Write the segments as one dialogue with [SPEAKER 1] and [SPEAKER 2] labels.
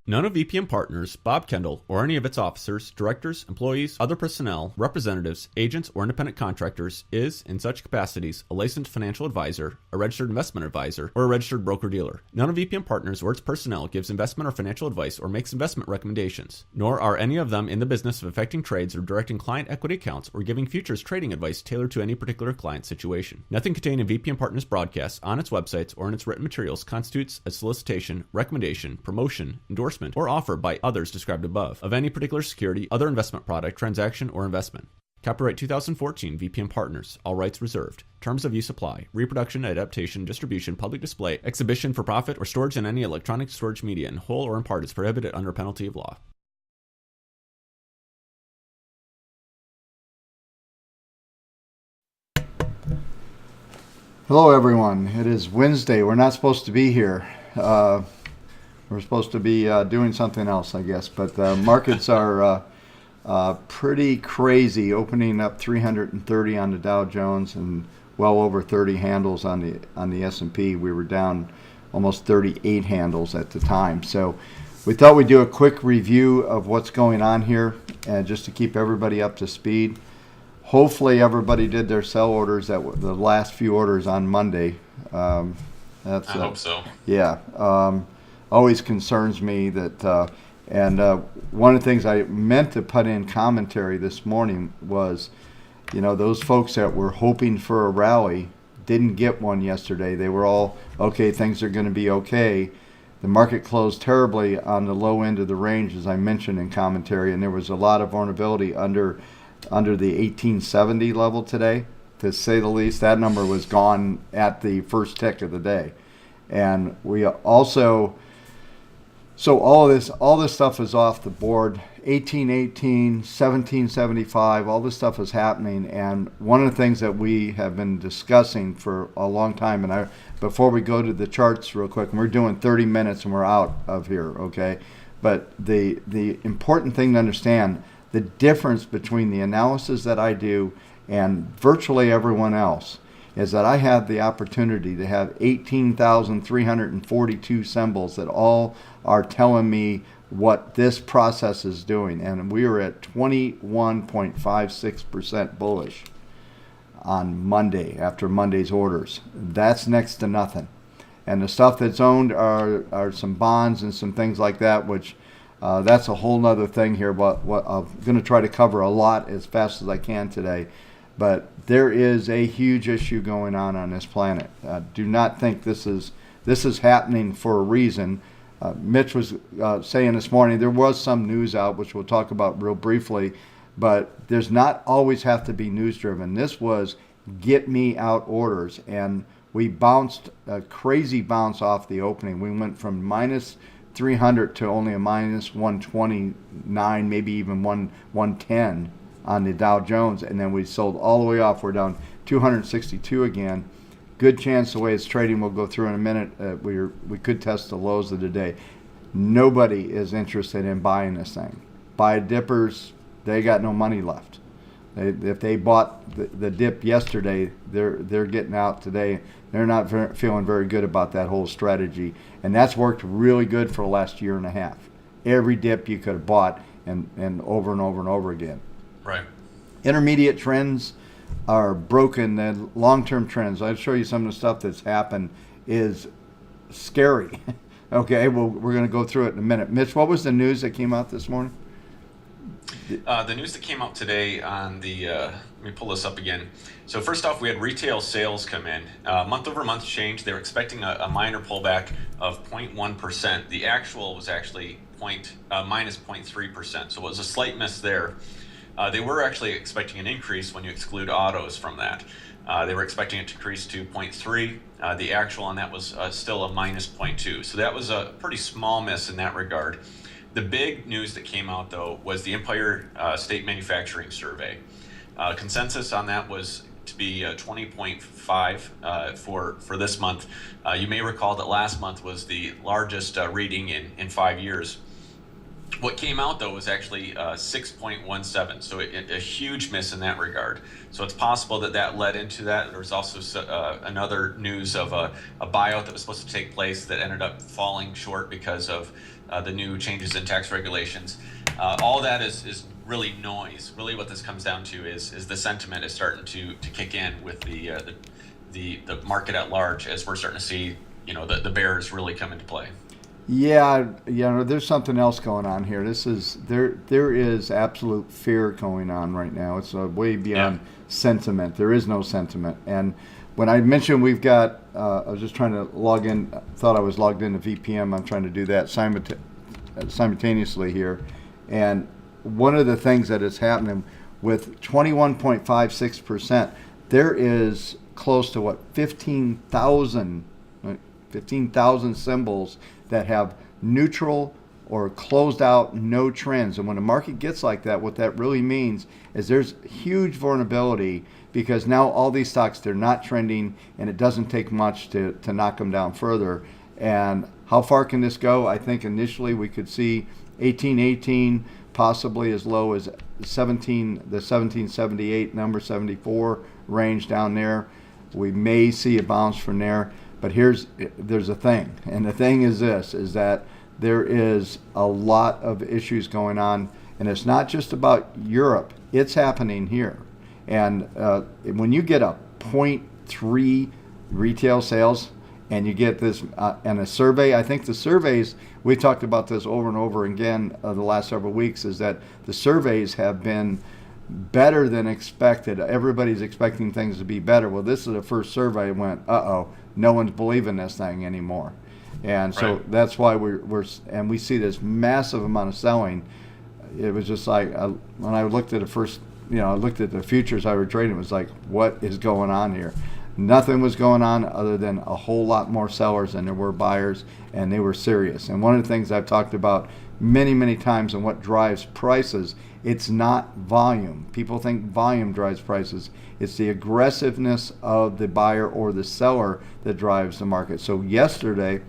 [SPEAKER 1] None of VPM Partners, Bob Kendall, or any of its officers, directors, employees, other personnel, representatives, agents, or independent contractors is, in such capacities, a licensed financial advisor, a registered investment advisor, or a registered broker-dealer. None of VPM Partners or its personnel gives investment or financial advice or makes investment recommendations, nor are any of them in the business of effecting trades or directing client equity accounts or giving futures trading advice tailored to any particular client situation. Nothing contained in VPM Partners broadcasts, on its websites, or in its written materials constitutes a solicitation, recommendation, promotion, endorsement, or offer by others described above of any particular security, other investment product, transaction, or investment. Copyright 2014 VPM Partners. All rights reserved. Terms of use apply. Reproduction, adaptation, distribution, public display, exhibition for profit, or storage in any electronic storage media in whole or in part is prohibited under penalty of law.
[SPEAKER 2] Hello everyone. It is Wednesday. We're not supposed to be here. We're supposed to be doing something else, I guess. But markets are pretty crazy, opening up 330 on the Dow Jones and well over 30 handles on the S&P. We were down almost 38 handles at the time. So we thought we'd do a quick review of what's going on here, and just to keep everybody up to speed. Hopefully everybody did their sell orders the last few orders on Monday.
[SPEAKER 3] I hope so.
[SPEAKER 2] Yeah. Always concerns me that, one of the things I meant to put in commentary this morning was, those folks that were hoping for a rally didn't get one yesterday. They were all, okay, things are going to be okay. The market closed terribly on the low end of the range, as I mentioned in commentary, and there was a lot of vulnerability under the 1870 level today. To say the least, that number was gone at the first tick of the day. And we also... So all this stuff is off the board. 1818, 1775, all this stuff is happening. And one of the things that we have been discussing for a long time, and before we go to the charts real quick, and we're doing 30 minutes and we're out of here, okay? But the important thing to understand, the difference between the analysis that I do and virtually everyone else, is that I have the opportunity to have 18,342 symbols that all are telling me what this process is doing. And we are at 21.56% bullish on Monday, after Monday's orders. That's next to nothing. And the stuff that's owned are some bonds and some things like that, which that's a whole nother thing here. But what I'm going to try to cover a lot as fast as I can today. But there is a huge issue going on this planet. Do not think this is happening for a reason. Mitch was saying this morning there was some news out, which we'll talk about real briefly, but there's not always have to be news driven. This was get me out orders, and we bounced a crazy bounce off the opening. We went from minus 300 to only a minus 129, maybe even 110 on the Dow Jones, and then we sold all the way off. We're down 262 again. Good chance the way it's trading, we'll go through in a minute, we could test the lows of the day. Nobody is interested in buying this thing. Buy dippers, they got no money left. If they bought the dip yesterday, they're getting out today. They're not feeling very good about that whole strategy, and that's worked really good for the last year and a half. Every dip you could have bought and over and over and over again.
[SPEAKER 3] Right.
[SPEAKER 2] Intermediate trends are broken. The long-term trends, I'll show you some of the stuff that's happened, is scary. Okay, well, we're going to go through it in a minute. Mitch, what was the news that came out this morning?
[SPEAKER 3] The news that came out today on the, let me pull this up again. So first off, we had retail sales come in. Month over month change, they were expecting a minor pullback of 0.1%. The actual was actually minus 0.3%, so it was a slight miss there. They were actually expecting an increase when you exclude autos from that. They were expecting it to increase to 0.3. The actual on that was still a minus 0.2. So that was a pretty small miss in that regard. The big news that came out, though, was the Empire State Manufacturing Survey. Consensus on that was to be 20.5 for this month. You may recall that last month was the largest reading in 5 years. What came out though was actually 6.17, so a huge miss in that regard. So it's possible that that led into that. There's also another news of a buyout that was supposed to take place that ended up falling short because of the new changes in tax regulations. All that is really noise. Really, what this comes down to is the sentiment is starting to kick in with the market at large, as we're starting to see, the bears really come into play.
[SPEAKER 2] Yeah, there's something else going on here. There is absolute fear going on right now. It's way beyond sentiment. There is no sentiment. And when I mentioned we've got, I was just trying to log in. Thought I was logged into VPN. I'm trying to do that simultaneously here. And one of the things that is happening with 21.56%, there is close to 15,000 symbols that have neutral or closed out no trends. And when the market gets like that, what that really means is there's huge vulnerability, because now all these stocks, they're not trending, and it doesn't take much to knock them down further. And how far can this go? I think initially we could see 1818, possibly as low as the 1778, number 74 range down there. We may see a bounce from there. But there's a thing, and the thing is this, is that there is a lot of issues going on, and it's not just about Europe, it's happening here. And when you get a 0.3 retail sales, and you get this, and a survey, I think the surveys, we talked about this over and over again the last several weeks, is that the surveys have been better than expected. Everybody's expecting things to be better. Well, this is the first survey that went, no one's believing this thing anymore. And so that's why we see this massive amount of selling. It was just like, when I looked at I looked at the futures I was trading, it was like, what is going on here? Nothing was going on other than a whole lot more sellers than there were buyers, and they were serious. And one of the things I've talked about many, many times, and what drives prices, it's not volume. People think volume drives prices. It's the aggressiveness of the buyer or the seller that drives the market. So yesterday,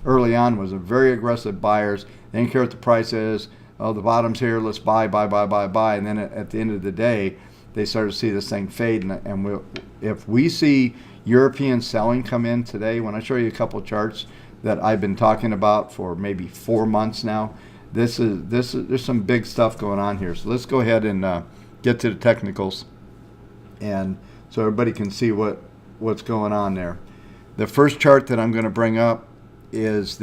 [SPEAKER 2] early on, was a very aggressive buyers. They didn't care what the price is. Oh, the bottom's here. Let's buy. And then at the end of the day, they started to see this thing fade. And if we see European selling come in today, when I show you a couple of charts that I've been talking about for maybe 4 months now, there's some big stuff going on here. So let's go ahead and get to the technicals, and so everybody can see what's going on there. The first chart that I'm going to bring up is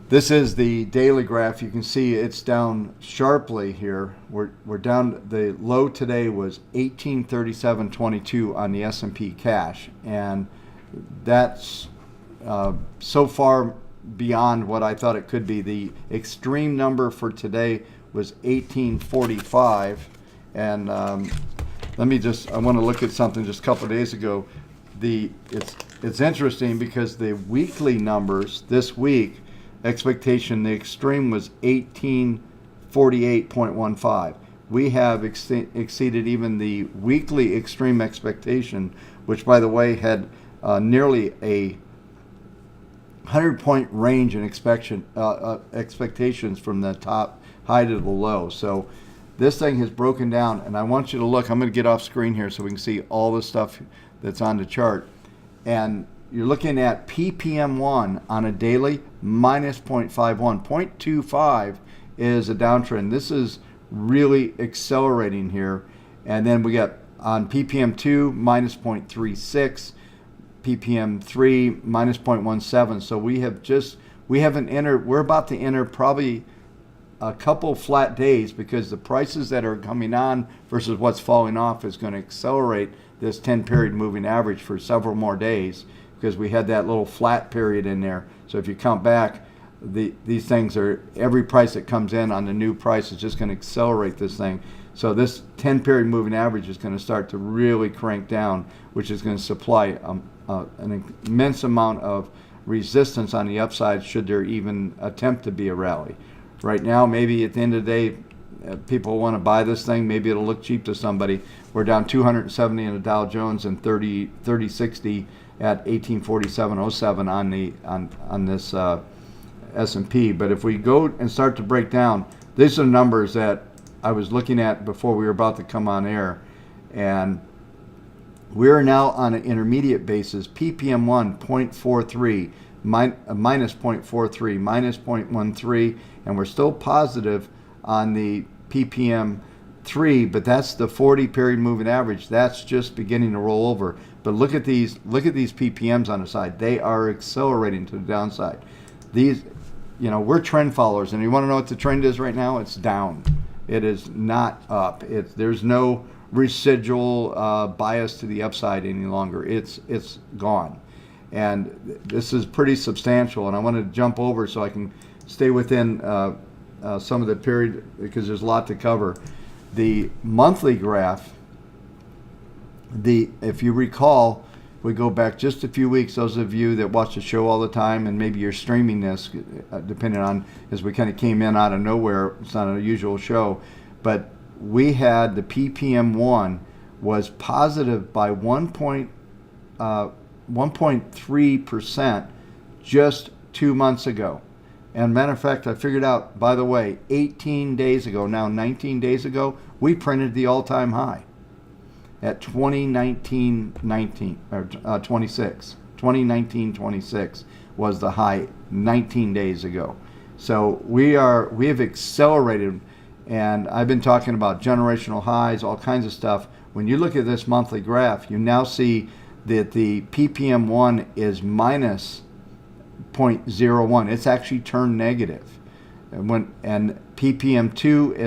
[SPEAKER 2] this is the daily graph. You can see it's down sharply here. We're down. The low today was 1837.22 on the S&P cash, and that's so far beyond what I thought it could be. The extreme number for today was 1845, and I want to look at something just a couple of days ago. It's interesting because the weekly numbers this week, expectation, the extreme was 1848.15. We have exceeded even the weekly extreme expectation, which, by the way, had nearly a 100-point range in expectations from the top high to the low. So this thing has broken down, and I want you to look. I'm going to get off screen here so we can see all the stuff that's on the chart. And you're looking at PPM1 on a daily minus 0.51. 0.25 is a downtrend. This is really accelerating here. And then we got on PPM2 minus 0.36. PPM 3 minus 0.17. So we're about to enter probably a couple flat days, because the prices that are coming on versus what's falling off is going to accelerate this 10-period moving average for several more days, because we had that little flat period in there. So if you count back, these things are, every price that comes in on the new price is just going to accelerate this thing. So this 10-period moving average is going to start to really crank down, which is going to supply an immense amount of resistance on the upside should there even attempt to be a rally. Right now, maybe at the end of the day, people want to buy this thing. Maybe it'll look cheap to somebody. We're down 270 in the Dow Jones and 3060 at 1847.07 on this S&P. But if we go and start to break down, these are numbers that I was looking at before we were about to come on air, and we're now on an intermediate basis, ppm 0.43, minus 0.43, minus 0.13, and we're still positive on the ppm 3, but that's the 40 period moving average. That's just beginning to roll over. But look at these ppms on the side. They are accelerating to the downside. These, we're trend followers, and you want to know what the trend is right now? It's down. It is not up. There's no residual bias to the upside any longer. It's gone, and this is pretty substantial. And I want to jump over so I can stay within some of the period, because there's a lot to cover. The monthly graph, if you recall, we go back just a few weeks. Those of you that watch the show all the time, and maybe you're streaming this, depending on, as we kind of came in out of nowhere, it's not a usual show, but we had the ppm1 was positive by 1.3% just 2 months ago. And matter of fact, I figured out, by the way, 18 days ago, now 19 days ago, we printed the all-time high at 2019-26. 2019-26 was the high 19 days ago. So we have accelerated, and I've been talking about generational highs, all kinds of stuff. When you look at this monthly graph, you now see that the ppm1 is minus 0.01. It's actually turned negative. And ppm2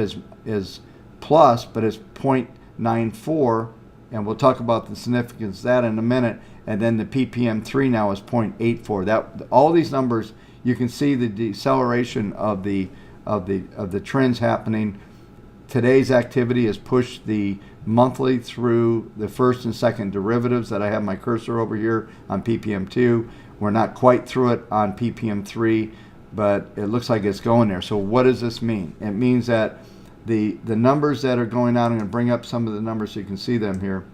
[SPEAKER 2] is plus, but it's 0.94, and we'll talk about the significance of that in a minute. And then the ppm3 now is 0.84. That all these numbers, you can see the deceleration of the trends happening. Today's activity has pushed the monthly through the first and second derivatives that I have my cursor over here on ppm2. We're not quite through it on ppm3, but it looks like it's going there. So what does this mean? It means that the numbers that are going out, I'm going to bring up some of the numbers so you can see them here.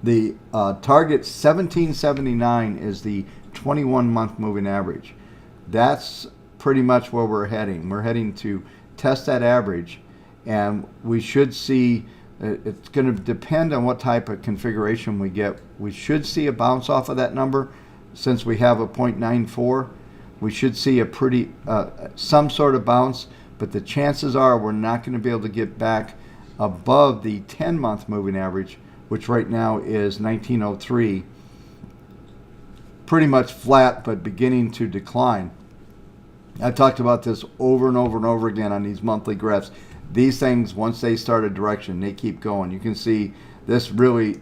[SPEAKER 2] The target 1779 is the 21-month moving average. That's pretty much where we're heading. We're heading to test that average, and we should see, it's going to depend on what type of configuration we get. We should see a bounce off of that number. Since we have a 0.94, we should see a pretty some sort of bounce, but the chances are we're not going to be able to get back above the 10-month moving average, which right now is 1903. Pretty much flat, but beginning to decline. I've talked about this over and over and over again on these monthly graphs. These things, once they start a direction, they keep going. You can see this really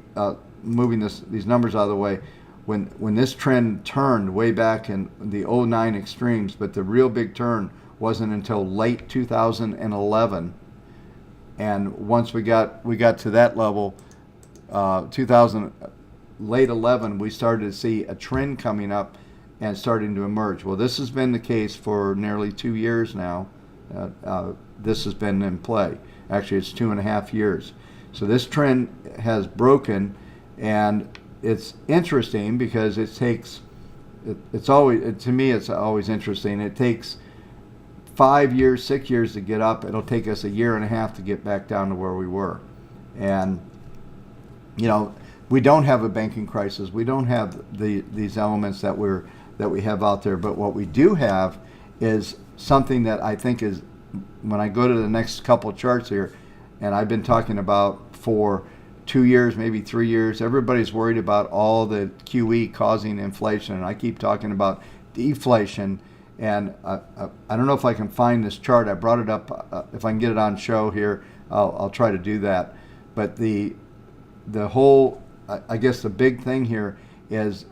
[SPEAKER 2] moving these numbers out of the way. When this trend turned way back in the 09 extremes, but the real big turn wasn't until late 2011. And once we got to that level, late 11, we started to see a trend coming up and starting to emerge. Well, this has been the case for nearly 2 years now. This has been in play. Actually, it's 2.5 years. So this trend has broken, and it's interesting because it takes, it's always, to me, it's always interesting. It takes 5 years, 6 years to get up. It'll take us 1.5 years to get back down to where we were. And, we don't have a banking crisis. We don't have these elements that we have out there. But what we do have is something that I think is, when I go to the next couple charts here, and I've been talking about for 2 years, maybe 3 years, everybody's worried about all the QE causing inflation, and I keep talking about deflation. And I don't know if I can find this chart. I brought it up. If I can get it on show here, I'll try to do that. But the whole, I guess the big thing here is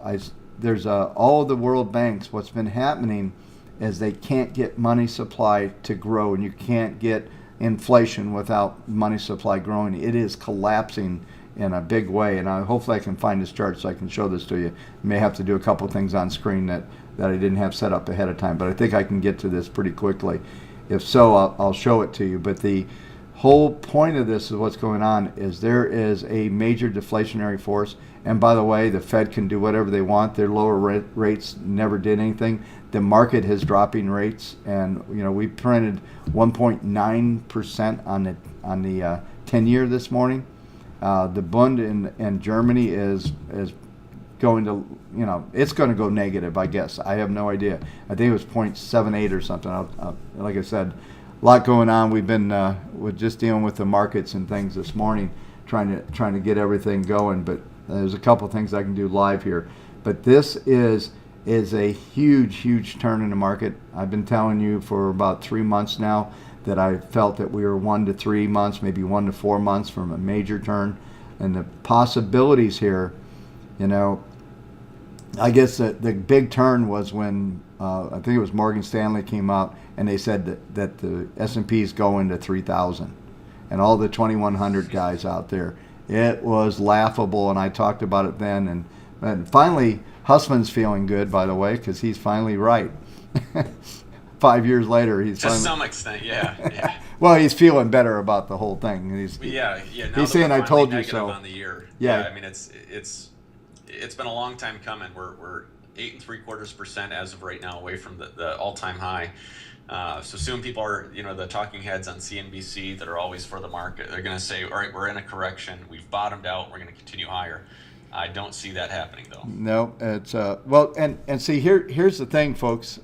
[SPEAKER 2] there's all the world banks. What's been happening is they can't get money supply to grow, and you can't get inflation without money supply growing. It is collapsing in a big way, and hopefully I can find this chart so I can show this to you. I may have to do a couple things on screen that I didn't have set up ahead of time, but I think I can get to this pretty quickly. If so, I'll show it to you. But the whole point of this is what's going on is there is a major deflationary force. And by the way, the Fed can do whatever they want. Their lower rates never did anything. The market has dropping rates, and we printed 1.9% on the 10-year this morning. The Bund in Germany is going to, it's going to go negative, I guess. I have no idea. I think it was 0.78 or something. Like I said, a lot going on. We've been we're just dealing with the markets and things this morning, trying to get everything going. But there's a couple things I can do live here. But this is a huge turn in the market. I've been telling you for about 3 months now that I felt that we were 1 to 3 months, maybe 1 to 4 months from a major turn. And the possibilities here, I guess the big turn was when I think it was Morgan Stanley came out and they said that the S&P is going to 3,000, and all the 2,100 guys out there. It was laughable, and I talked about it then. And finally, Hussman's feeling good, by the way, because he's finally right. 5 years later, he's
[SPEAKER 3] to some extent, yeah.
[SPEAKER 2] Well, he's feeling better about the whole thing.
[SPEAKER 3] Now
[SPEAKER 2] he's saying, "I told you so."
[SPEAKER 3] On the year.
[SPEAKER 2] Yeah,
[SPEAKER 3] I mean, it's been a long time coming. We're 8.75% as of right now, away from the all-time high. So soon people are, the talking heads on CNBC that are always for the market. They're going to say, all right, we're in a correction. We've bottomed out. We're going to continue higher. I don't see that happening, though.
[SPEAKER 2] No, it's well, and see, here's the thing, folks,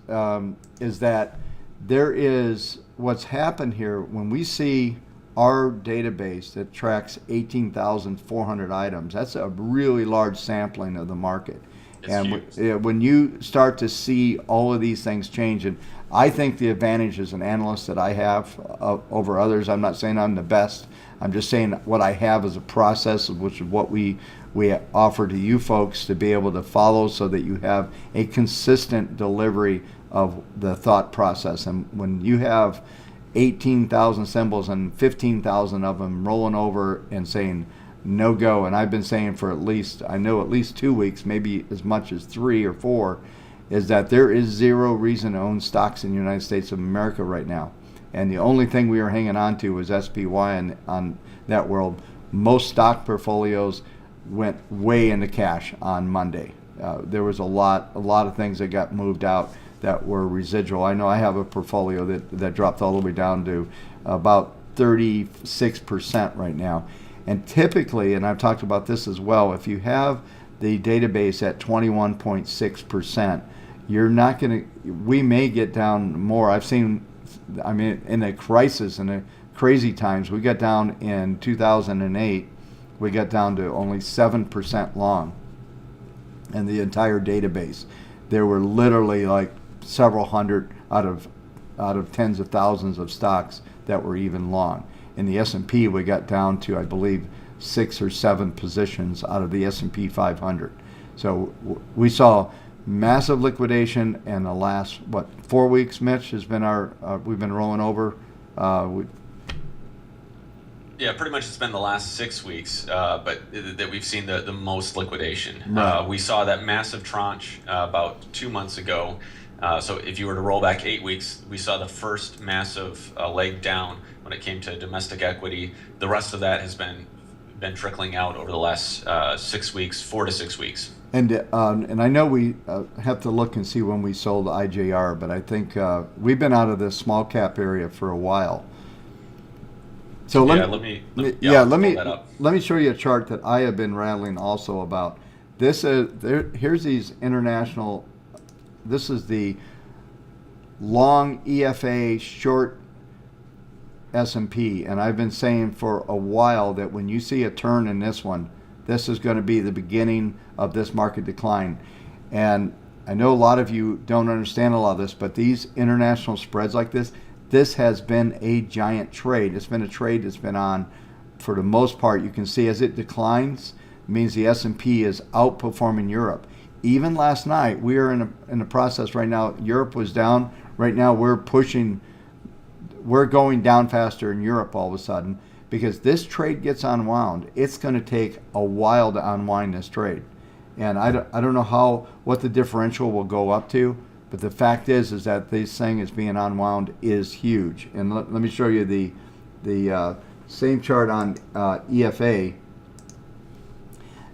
[SPEAKER 2] is that there is what's happened here when we see our database that tracks 18,400 items. That's a really large sampling of the market. When you start to see all of these things change, and I think the advantage as an analyst that I have over others, I'm not saying I'm the best, I'm just saying what I have as a process, which is what we offer to you folks to be able to follow so that you have a consistent delivery of the thought process. And when you have 18,000 symbols and 15,000 of them rolling over and saying no go, and I've been saying for at least 2 weeks, maybe as much as 3 or 4, is that there is zero reason to own stocks in the United States of America right now. And the only thing we are hanging on to was SPY on that world. Most stock portfolios went way into cash on Monday. There was a lot of things that got moved out that were residual. I know I have a portfolio that dropped all the way down to about 36% right now. And typically, and I've talked about this as well, if you have the database at 21.6%, you're not going to, we may get down more. I've seen, in a crisis, in the crazy times, we got down in 2008, we got down to only 7% long in the entire database. There were literally like several hundred out of tens of thousands of stocks that were even long. In the S&P, we got down to, I believe, 6 or 7 positions out of the S&P 500. So we saw massive liquidation in the last 4 weeks. Mitch has been we've been rolling over.
[SPEAKER 3] Yeah, pretty much it's been the last 6 weeks, but that we've seen the most liquidation.
[SPEAKER 2] Right.
[SPEAKER 3] We saw that massive tranche about 2 months ago. So if you were to roll back 8 weeks, we saw the first massive leg down when it came to domestic equity. The rest of that has been trickling out over the last 6 weeks, 4 to 6 weeks.
[SPEAKER 2] And I know we have to look and see when we sold IJR, but I think we've been out of this small cap area for a while. So let me show you a chart that I have been rattling also about. Here's these international. This is the long EFA, short S&P, and I've been saying for a while that when you see a turn in this one, this is going to be the beginning of this market decline. And I know a lot of you don't understand a lot of this, but these international spreads like this has been a giant trade. It's been a trade that's been on for the most part. You can see as it declines, it means the S&P is outperforming Europe. Even last night, we are in a process right now. Europe was down. Right now, we're going down faster in Europe all of a sudden because this trade gets unwound. It's going to take a while to unwind this trade. And I don't know what the differential will go up to, but the fact is that this thing is being unwound is huge. And let me show you the same chart on EFA,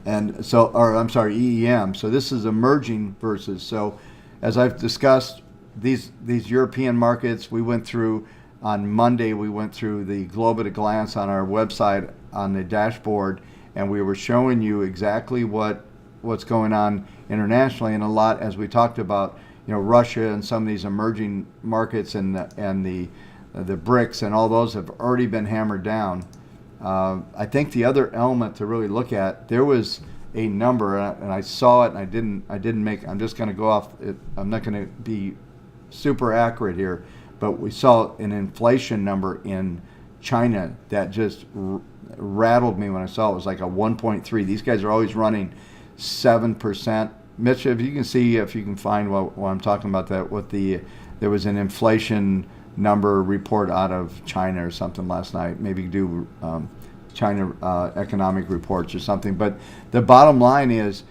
[SPEAKER 2] and so, or I'm sorry, EEM. So this is emerging versus. So as I've discussed, these European markets, we went through on Monday. We went through the globe at a glance on our website on the dashboard, and we were showing you exactly what's going on internationally, and a lot, as we talked about, Russia and some of these emerging markets and the BRICS and all those have already been hammered down. I think the other element to really look at, there was a number, and I saw it, and I didn't make. I'm just going to go off. I'm not going to be super accurate here, but we saw an inflation number in China that just rattled me when I saw it. It was like a 1.3. These guys are always running 7%. Mitch, if you can see, if you can find what I'm talking about, there was an inflation number report out of China or something last night. Maybe do China economic reports or something. But the bottom line is,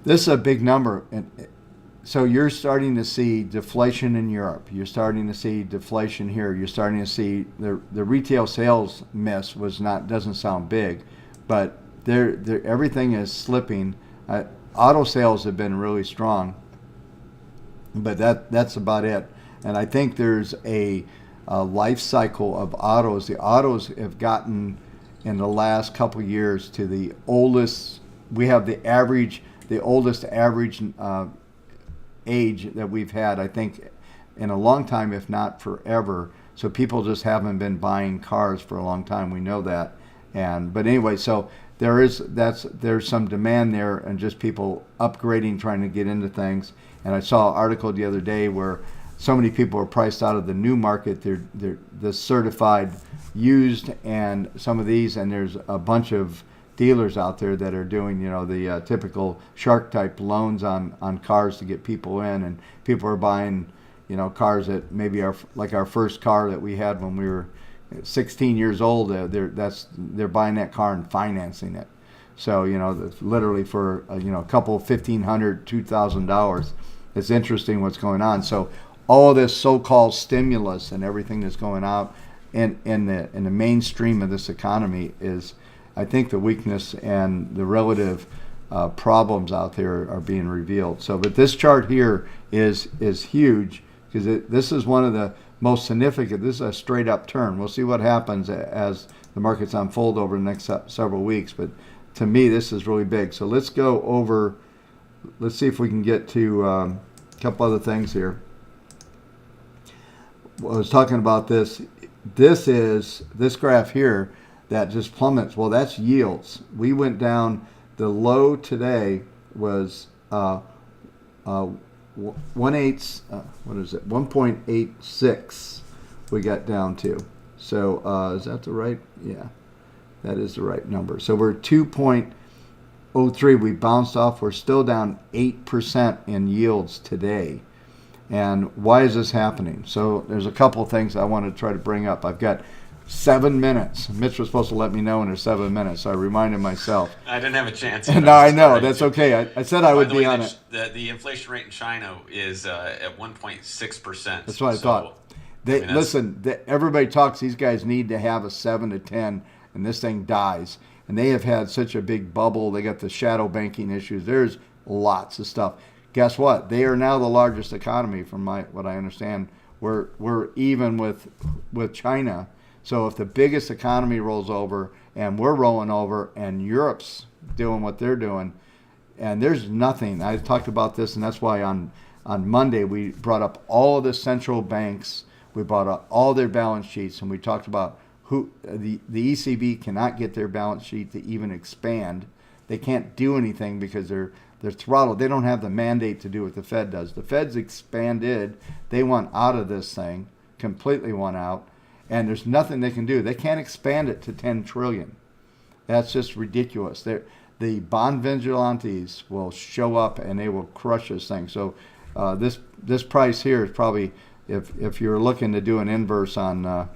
[SPEAKER 2] this is a big number. And so you're starting to see deflation in Europe. You're starting to see deflation here. You're starting to see the retail sales miss doesn't sound big, but everything is slipping. Auto sales have been really strong, but that's about it. And I think there's a life cycle of autos. The autos have gotten in the last couple of years to the oldest. We have the oldest average age that we've had, I think, in a long time, if not forever. So people just haven't been buying cars for a long time. We know that. But anyway, so there's some demand there, and just people upgrading, trying to get into things. And I saw an article the other day where so many people are priced out of the new market. They're the certified used, and some of these, and there's a bunch of dealers out there that are doing, the typical shark type loans on cars to get people in, and people are buying, cars that maybe are like our first car that we had when we were 16 years old. They're buying that car and financing it. So literally for a couple $1,500, $2,000. It's interesting what's going on. So all of this so-called stimulus and everything that's going out in the mainstream of this economy is, I think, the weakness and the relative problems out there are being revealed. So, but this chart here is huge, because this is one of the most significant. This is a straight up turn. We'll see what happens as the markets unfold over the next several weeks. But to me, this is really big. So let's go over. Let's see if we can get to a couple other things here. Well, I was talking about this. This graph here that just plummets. Well, that's yields. We went down. The low today was 1.86. We got down to. So is that the right? Yeah, that is the right number. So we're 2.03. We bounced off. We're still down 8% in yields today. And why is this happening? So there's a couple of things I want to try to bring up. I've got 7 minutes. Mitch was supposed to let me know in 7 minutes. So I reminded myself.
[SPEAKER 3] I didn't have a chance.
[SPEAKER 2] No, I know. That's okay. I said I would be on it.
[SPEAKER 3] The inflation rate in China is at 1.6%.
[SPEAKER 2] That's what I thought. Listen, everybody talks. These guys need to have a 7 to 10, and this thing dies. And they have had such a big bubble. They got the shadow banking issues. There's lots of stuff. Guess what? They are now the largest economy, from what I understand. We're even with China. So if the biggest economy rolls over and we're rolling over and Europe's doing what they're doing, and there's nothing. I talked about this, and that's why on Monday we brought up all of the central banks. We brought up all their balance sheets, and we talked about who the ECB cannot get their balance sheet to even expand. They can't do anything because they're throttled. They don't have the mandate to do what the Fed does. The Fed's expanded. They want out of this thing, completely want out. And there's nothing they can do. They can't expand it to 10 trillion. That's just ridiculous. The bond vigilantes will show up and they will crush this thing. So this price here is probably, if you're looking to do an inverse on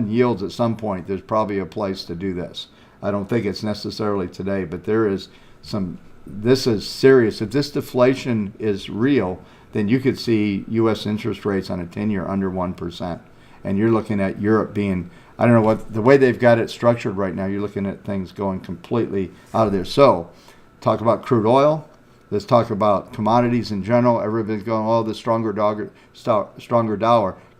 [SPEAKER 2] yields at some point, there's probably a place to do this. I don't think it's necessarily today, but there is some. This is serious. If this deflation is real, then you could see U.S. interest rates on a 10-year under 1%. And you're looking at Europe being I don't know what the way they've got it structured right now. You're looking at things going completely out of there. So, talk about crude oil. Let's talk about commodities in general. Everybody's going, oh, the stronger dollar.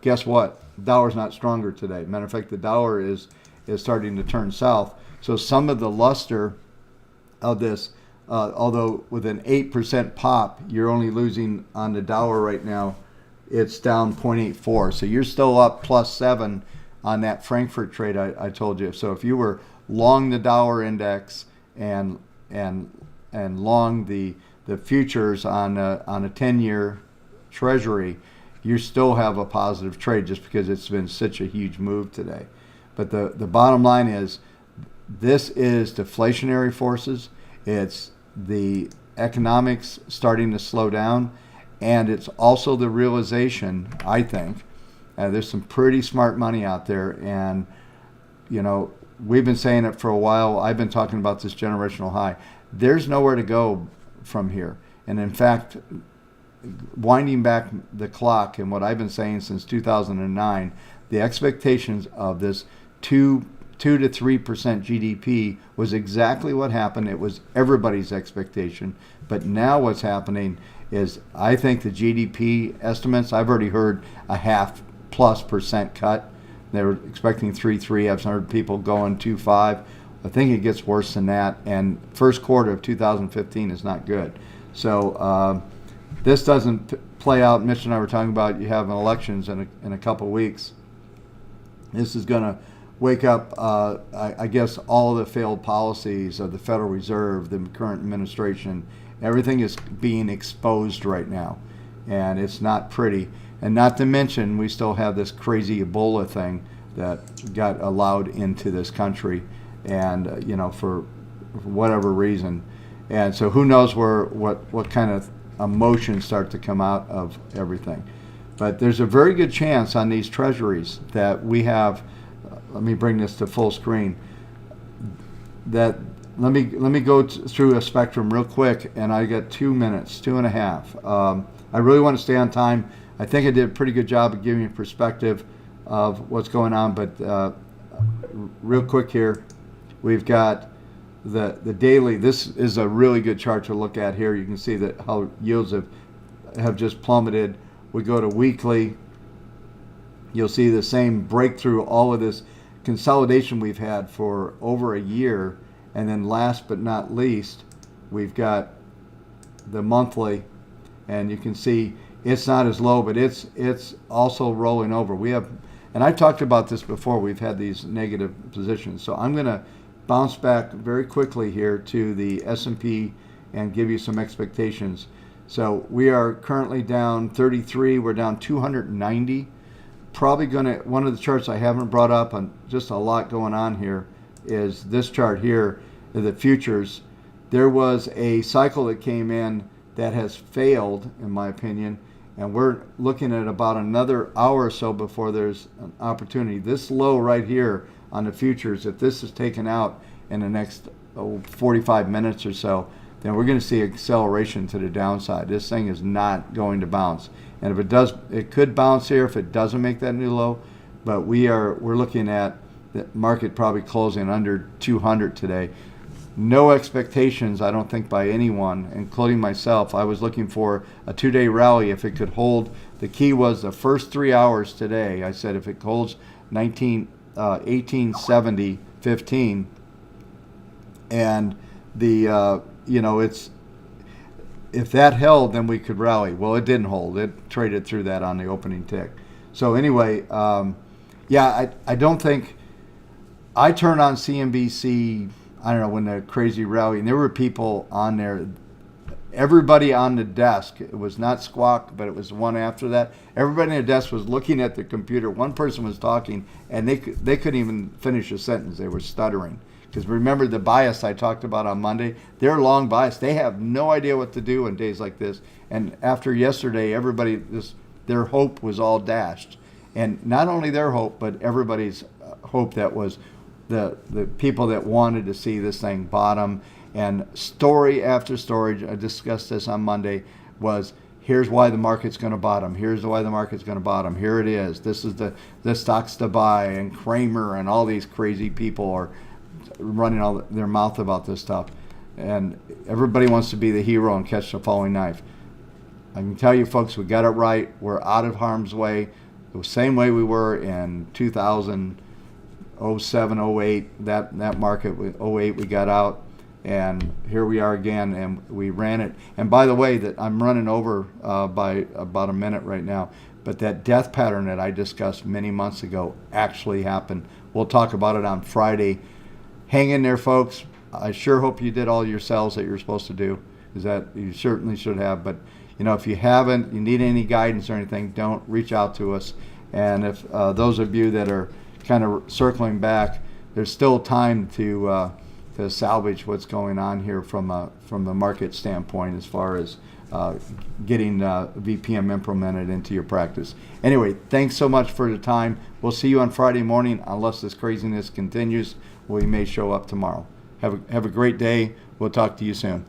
[SPEAKER 2] Guess what? The dollar's not stronger today. Matter of fact, the dollar is starting to turn south. So some of the luster of this, although with an 8% pop, you're only losing on the dollar right now. It's down 0.84. So you're still up +7 on that Frankfurt trade I told you. So if you were long the dollar index and long the futures on a 10-year treasury, you still have a positive trade just because it's been such a huge move today. But the bottom line is this is deflationary forces. It's the economics starting to slow down, and it's also the realization, I think, there's some pretty smart money out there, and we've been saying it for a while. I've been talking about this generational high. There's nowhere to go from here. And in fact, winding back the clock and what I've been saying since 2009, the expectations of this 2 to 3% GDP was exactly what happened. It was everybody's expectation. But now what's happening is I think the GDP estimates, I've already heard a 0.5+% cut. They were expecting 3.3. I've heard people going 2.5. I think it gets worse than that. And first quarter of 2015 is not good. So this doesn't play out. Mitch and I were talking about you have elections in a couple of weeks. This is going to wake up, I guess, all the failed policies of the Federal Reserve, the current administration. Everything is being exposed right now, and it's not pretty. And not to mention, we still have this crazy Ebola thing that got allowed into this country, and for whatever reason. And so who knows what kind of emotions start to come out of everything. But there's a very good chance on these treasuries that we have. Let me bring this to full screen. Let me go through a spectrum real quick, and I got 2 minutes, 2.5. I really want to stay on time. I think I did a pretty good job of giving you a perspective of what's going on, but real quick here, we've got the daily. This is a really good chart to look at here. You can see that how yields have just plummeted. We go to weekly. You'll see the same breakthrough, all of this consolidation we've had for over a year. And then last but not least, we've got the monthly, and you can see it's not as low, but it's also rolling over. We have, and I've talked about this before, we've had these negative positions. So I'm going to bounce back very quickly here to the S&P and give you some expectations. So we are currently down 33. We're down 290. Probably going to, one of the charts I haven't brought up, and just a lot going on here, is this chart here, the futures. There was a cycle that came in that has failed, in my opinion, and we're looking at about another hour or so before there's an opportunity. This low right here on the futures, if this is taken out in the next 45 minutes or so, then we're going to see acceleration to the downside. This thing is not going to bounce. And if it does, it could bounce here if it doesn't make that new low. But we're looking at the market probably closing under 200 today. No expectations, I don't think, by anyone, including myself. I was looking for a 2-day rally if it could hold. The key was the first 3 hours today. I said if it holds 1870, 15, and the it's, if that held, then we could rally. Well, it didn't hold. It traded through that on the opening tick. So anyway, I don't think, I turned on CNBC, I don't know, when the crazy rally, and there were people on there, everybody on the desk, it was not Squawk, but it was one after that, everybody on the desk was looking at the computer. One person was talking, and they couldn't even finish a sentence. They were stuttering. Because remember the bias I talked about on Monday? They're long bias. They have no idea what to do in days like this. And after yesterday, everybody, their hope was all dashed. And not only their hope, but everybody's hope that was the people that wanted to see this thing bottom. And story after story, I discussed this on Monday, was here's why the market's going to bottom. Here's why the market's going to bottom. Here it is. This is the stocks to buy. And Kramer and all these crazy people are running all their mouth about this stuff. And everybody wants to be the hero and catch the falling knife. I can tell you, folks, we got it right. We're out of harm's way. The same way we were in 2007, 08. That market, 08, we got out. And here we are again, and we ran it. And by the way, that I'm running over by about a minute right now, but that death pattern that I discussed many months ago actually happened. We'll talk about it on Friday. Hang in there, folks. I sure hope you did all your sales that you're supposed to do, because that you certainly should have. But if you haven't, you need any guidance or anything, don't reach out to us. And if those of you that are kind of circling back, there's still time to salvage what's going on here from the market standpoint as far as getting VPM implemented into your practice. Anyway, thanks so much for the time. We'll see you on Friday morning, unless this craziness continues. We may show up tomorrow. Have a great day. We'll talk to you soon.